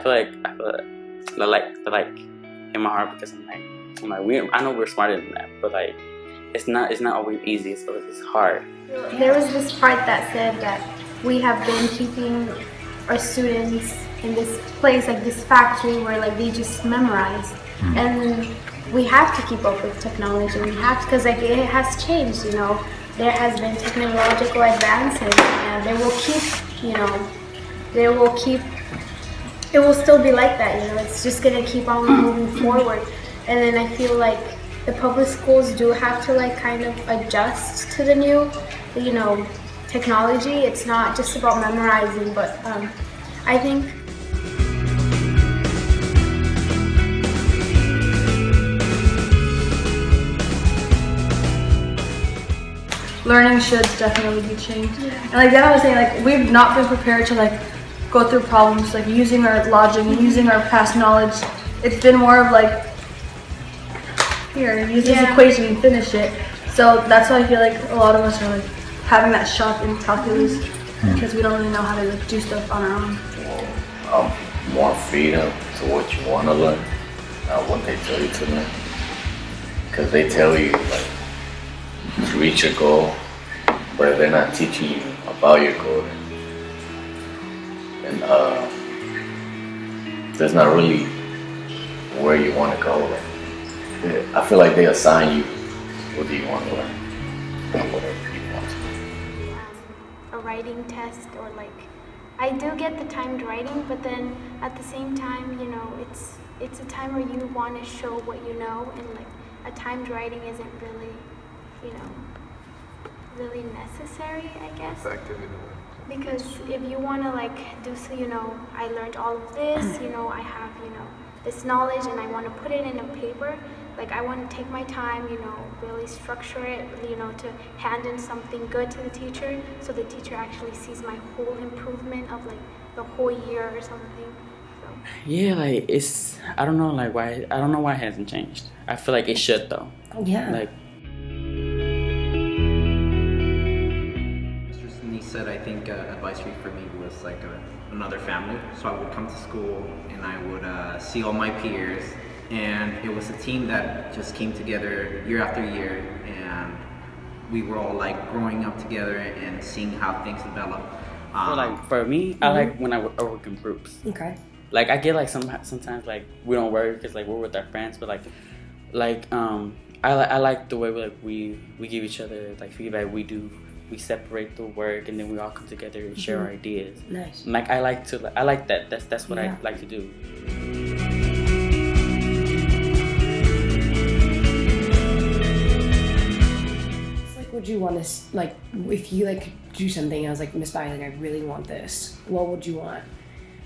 like in my heart because I'm like I know we're smarter than that, but like it's not always easy. It's hard. There was this part that said that we have been keeping our students in this place, like this factory where like they just memorize, and we have to keep up with technology. We have to, because like it has changed. You know, there has been technological advances, and they will keep. You know, it will still be like that. You know, it's just gonna keep on moving forward. And then I feel like the public schools do have to like kind of adjust to the new, you know, technology. It's not just about memorizing, but I think learning should definitely be changed. Yeah. And like Dana was saying, like we've not been prepared to like go through problems like using our logic and using our past knowledge. It's been more of like, here, use this equation and finish it. So that's why I feel like a lot of us are like having that shock in calculus because we don't really know how to like do stuff on our own. Well, more freedom to what you want to learn, not what they tell you to learn. Because they tell you like to reach your goal, but if they're not teaching you about your goal, then there's not really where you want to go. I feel like they assign you what do you want to learn, not whatever you want to. A writing test, or like I do get the timed writing, but then at the same time, you know, it's a time where you want to show what you know, and like a timed writing isn't really, you know, really necessary, I guess. Effective in a way. Because if you want to like do so, you know, I learned all of this, you know, I have, you know, this knowledge and I want to put it in a paper, like I want to take my time, you know, really structure it, you know, to hand in something good to the teacher, so the teacher actually sees my whole improvement of like the whole year or something. So. Yeah, like I don't know why it hasn't changed. I feel like it should though. Yeah. Like said, I think advisory for me was like another family. So I would come to school and I would see all my peers, and it was a team that just came together year after year, and we were all like growing up together and seeing how things develop. So like for me, I like when I work in groups. Okay. Like I get like sometimes like we don't work because like we're with our friends, but I like the way we give each other like feedback. We separate the work and then we all come together and share our ideas. Nice. Like I like that. That's what I like to do. It's like, would you want to like if you like do something? I was like, Miss Bobby, like I really want this. What would you want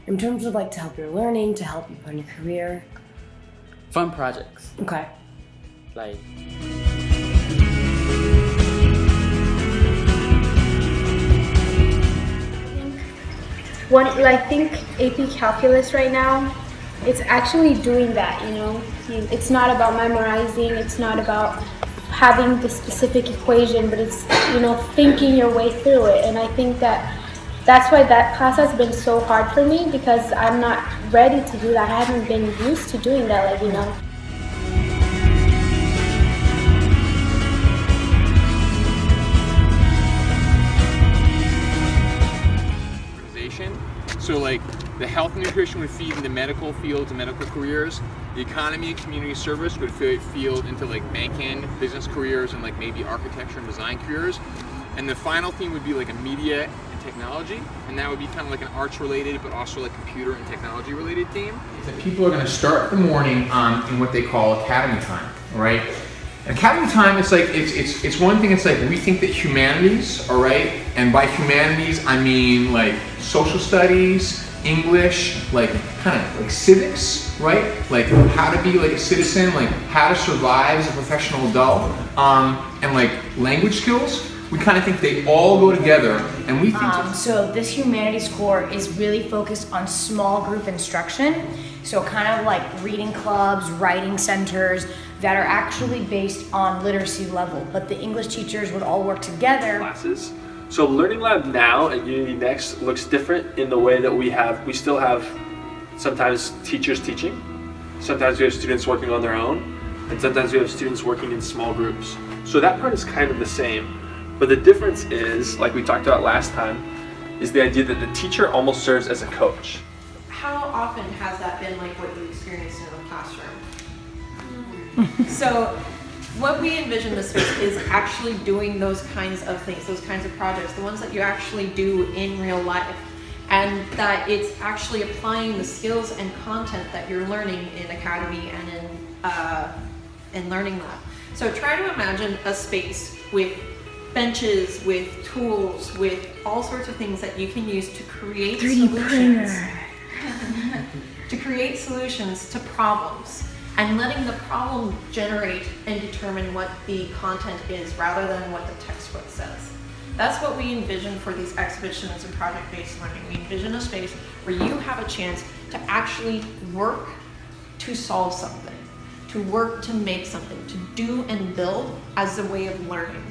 in terms of like to help your learning, to help you on your career? Fun projects. Okay. Like. I think AP Calculus right now, it's actually doing that, you know. It's not about memorizing, it's not about having the specific equation, but it's, you know, thinking your way through it. And I think that's why that class has been so hard for me, because I'm not ready to do that. I haven't been used to doing that, like, you know. So like the health and nutrition would feed into medical fields and medical careers. The economy and community service would feed into like banking, business careers, and like maybe architecture and design careers. And the final theme would be like a media and technology, and that would be kind of like an arts related but also like computer and technology related theme. People are going to start the morning in what they call academy time, right? Academy time is like, it's one thing, it's like we think that humanities, all right? And by humanities, I mean like social studies, English, like kind of like civics, right? Like how to be like a citizen, like how to survive as a professional adult, and like language skills. We kind of think they all go together, and we think so this humanities core is really focused on small group instruction, so kind of like reading clubs, writing centers that are actually based on literacy level, but the English teachers would all work together. Classes. So Learning Lab now at Unity Next looks different in the way that we still have sometimes teachers teaching, sometimes we have students working on their own, and sometimes we have students working in small groups. So that part is kind of the same. But the difference is, like we talked about last time, is the idea that the teacher almost serves as a coach. How often has that been like what you experienced in a classroom? So what we envision the space is actually doing those kinds of things, those kinds of projects, the ones that you actually do in real life, and that it's actually applying the skills and content that you're learning in Academy and in Learning Lab. So try to imagine a space with benches, with tools, with all sorts of things that you can use to create solutions. To create solutions to problems, and letting the problem generate and determine what the content is rather than what the textbook says. That's what we envision for these exhibitions and project-based learning. We envision a space where you have a chance to actually work to solve something, to work to make something, to do and build as a way of learning.